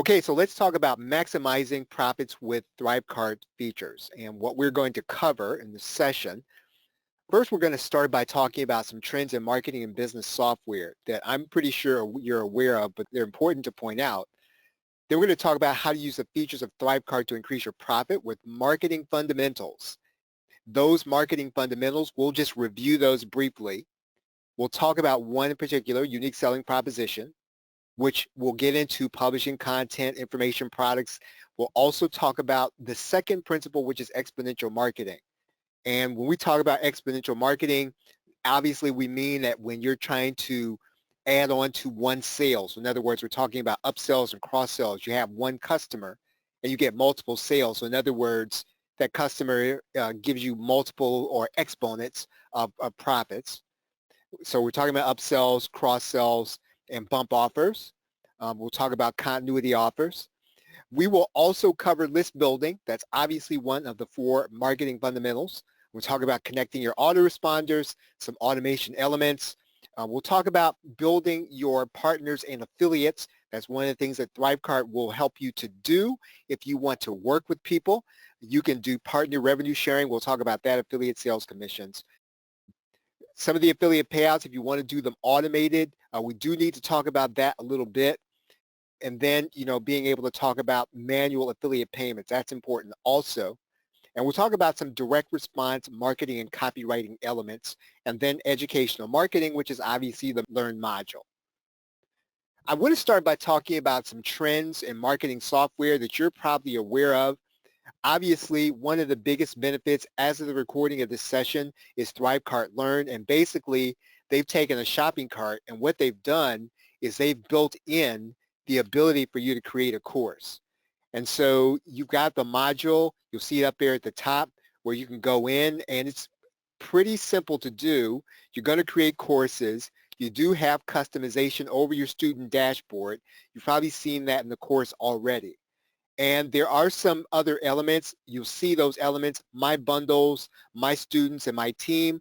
Okay, so let's talk about maximizing profits with Thrivecart features and what we're going to cover in this session. First, we're going to start by talking about some trends in marketing and business software that I'm pretty sure you're aware of, but they're important to point out. Then we're going to talk about how to use the features of Thrivecart to increase your profit with marketing fundamentals. Those marketing fundamentals, we'll just review those briefly. We'll talk about one in particular, unique selling proposition, which we'll get into publishing content, information products. We'll also talk about the second principle, which is exponential marketing. And when we talk about exponential marketing, obviously we mean that when you're trying to add on to one sale. So in other words, we're talking about upsells and cross-sells. You have one customer and you get multiple sales. So in other words, that customer gives you multiple or exponents of profits. So we're talking about upsells, cross-sells, and bump offers. We'll talk about continuity offers. We will also cover list building. That's obviously one of the 4 marketing fundamentals. We'll talk about connecting your autoresponders, some automation elements. We'll talk about building your partners and affiliates. That's one of the things that Thrivecart will help you to do. If you want to work with people, you can do partner revenue sharing. We'll talk about that, affiliate sales commissions. Some of the affiliate payouts, if you want to do them automated, we do need to talk about that a little bit. And then, being able to talk about manual affiliate payments, that's important also. And we'll talk about some direct response marketing and copywriting elements, and then educational marketing, which is obviously the Learn module. I want to start by talking about some trends in marketing software that you're probably aware of. Obviously, one of the biggest benefits as of the recording of this session is Thrivecart Learn, and basically they've taken a shopping cart, and what they've done is they've built in the ability for you to create a course. And so you've got the module, you'll see it up there at the top where you can go in, and it's pretty simple to do. You're going to create courses. You do have customization over your student dashboard. You've probably seen that in the course already. And there are some other elements. You'll see those elements, my bundles, my students, and my team.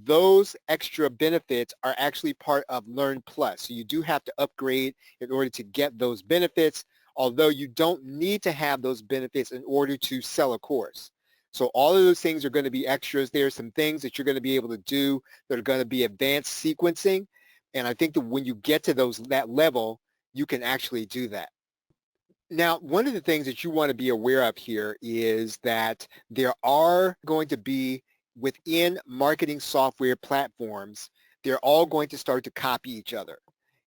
Those extra benefits are actually part of Learn Plus. So you do have to upgrade in order to get those benefits, although you don't need to have those benefits in order to sell a course. So all of those things are going to be extras. There are some things that you're going to be able to do that are going to be advanced sequencing. And I think that when you get to that level, you can actually do that. Now, one of the things that you want to be aware of here is that there are going to be within marketing software platforms, they're all going to start to copy each other.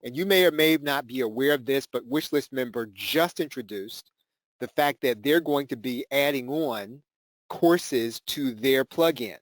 And you may or may not be aware of this, but Wishlist Member just introduced the fact that they're going to be adding on courses to their plugin.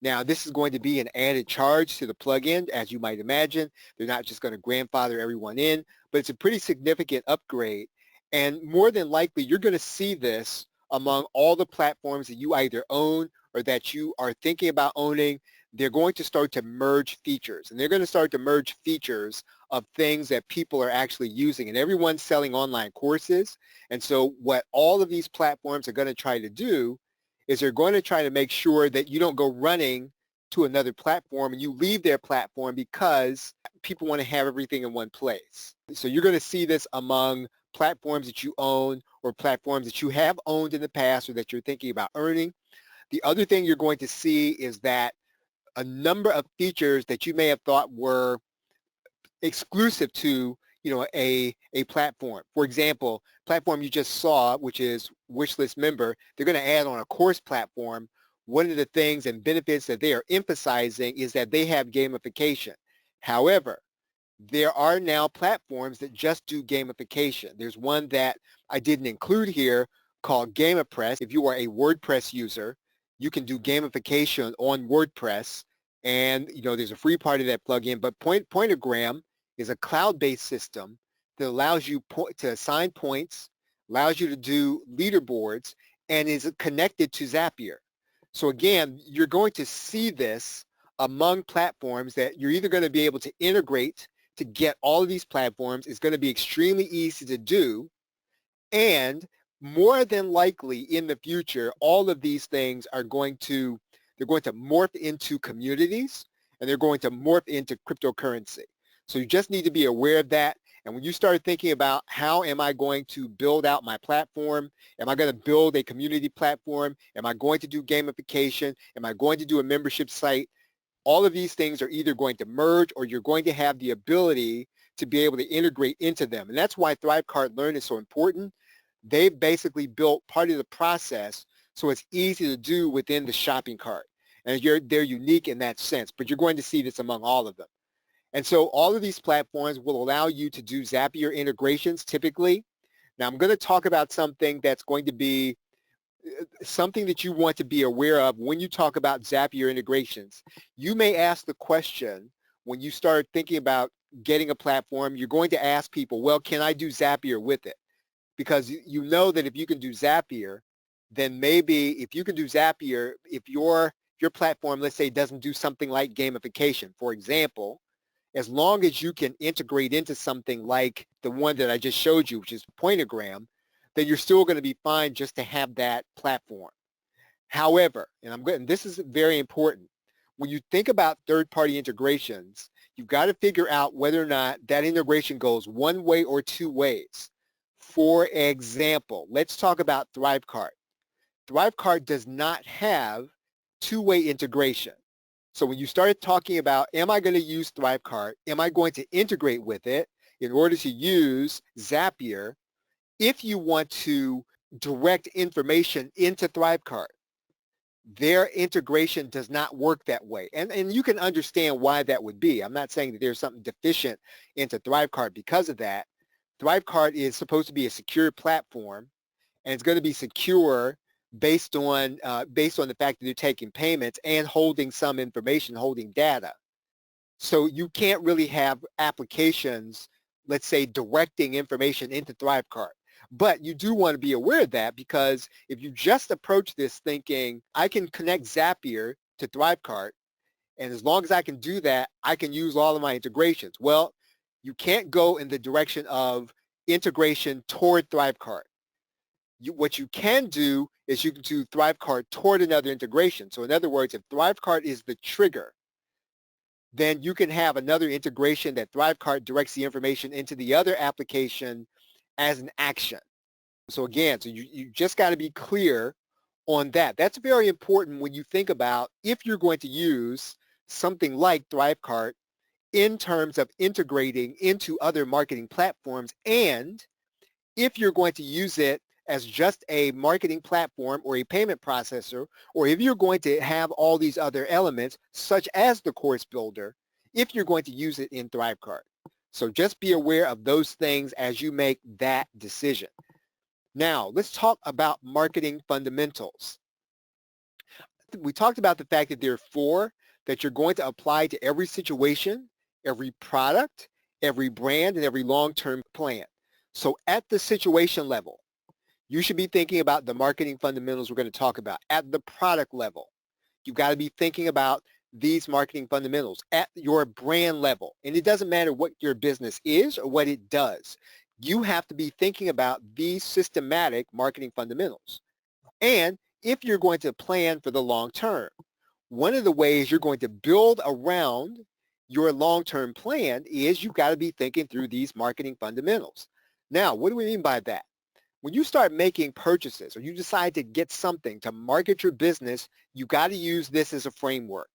Now, this is going to be an added charge to the plugin, as you might imagine. They're not just going to grandfather everyone in, but it's a pretty significant upgrade. And more than likely, you're going to see this among all the platforms that you either own or that you are thinking about owning. They're going to start to merge features, and they're going to start to merge features of things that people are actually using, and everyone's selling online courses. And so what all of these platforms are going to try to do is they're going to try to make sure that you don't go running to another platform and you leave their platform because people want to have everything in one place. So you're going to see this among platforms that you own or platforms that you have owned in the past or that you're thinking about earning. The other thing you're going to see is that a number of features that you may have thought were exclusive to a platform. For example, platform you just saw, which is Wishlist Member, they're going to add on a course platform. One of the things and benefits that they are emphasizing is that they have gamification. However, there are now platforms that just do gamification. There's one that I didn't include here called Gamipress. If you are a WordPress user, you can do gamification on WordPress, and there's a free part of that plugin. But Pointagram is a cloud-based system that allows you to assign points, allows you to do leaderboards, and is connected to Zapier. So again, you're going to see this among platforms that you're either going to be able to integrate to get all of these platforms. It's going to be extremely easy to do, and more than likely in the future, all of these things are going to morph into communities, and they're going to morph into cryptocurrency. So you just need to be aware of that. And when you start thinking about how am I going to build out my platform, am I going to build a community platform, am I going to do gamification, am I going to do a membership site, all of these things are either going to merge or you're going to have the ability to be able to integrate into them. And that's why Thrivecart Learn is so important. They've basically built part of the process so it's easy to do within the shopping cart. And they're unique in that sense, but you're going to see this among all of them. And so all of these platforms will allow you to do Zapier integrations typically. Now I'm going to talk about something that's going to be something that you want to be aware of when you talk about Zapier integrations. You may ask the question when you start thinking about getting a platform, you're going to ask people, well, can I do Zapier with it? Because you know that if you can do Zapier, then maybe if you can do Zapier, if your platform, let's say, doesn't do something like gamification, for example, as long as you can integrate into something like the one that I just showed you, which is Pointagram, then you're still going to be fine just to have that platform. However, and this is very important, when you think about third-party integrations, you've got to figure out whether or not that integration goes one way or two ways. For example, let's talk about Thrivecart. Thrivecart does not have two-way integration. So when you start talking about, am I going to use Thrivecart? Am I going to integrate with it in order to use Zapier? If you want to direct information into Thrivecart, their integration does not work that way. And you can understand why that would be. I'm not saying that there's something deficient into Thrivecart because of that. Thrivecart is supposed to be a secure platform, and it's going to be secure based on the fact that they're taking payments and holding some information, holding data. So you can't really have applications, let's say, directing information into Thrivecart. But you do want to be aware of that, because if you just approach this thinking, I can connect Zapier to Thrivecart, and as long as I can do that, I can use all of my integrations. Well, you can't go in the direction of integration toward Thrivecart. What you can do is you can do Thrivecart toward another integration. So in other words, if Thrivecart is the trigger, then you can have another integration that Thrivecart directs the information into the other application as an action. So again, you just got to be clear on that. That's very important when you think about if you're going to use something like Thrivecart in terms of integrating into other marketing platforms, and if you're going to use it as just a marketing platform or a payment processor, or if you're going to have all these other elements, such as the course builder, if you're going to use it in Thrivecart. So just be aware of those things as you make that decision. Now, let's talk about marketing fundamentals. We talked about the fact that there are 4 that you're going to apply to every situation, every product, every brand, and every long-term plan. So at the situation level, you should be thinking about the marketing fundamentals we're going to talk about. At the product level, you've got to be thinking about these marketing fundamentals. At your brand level, and it doesn't matter what your business is or what it does, you have to be thinking about these systematic marketing fundamentals. And if you're going to plan for the long term, one of the ways you're going to build around your long-term plan is you've got to be thinking through these marketing fundamentals. Now, what do we mean by that? When you start making purchases or you decide to get something to market your business, you got to use this as a framework.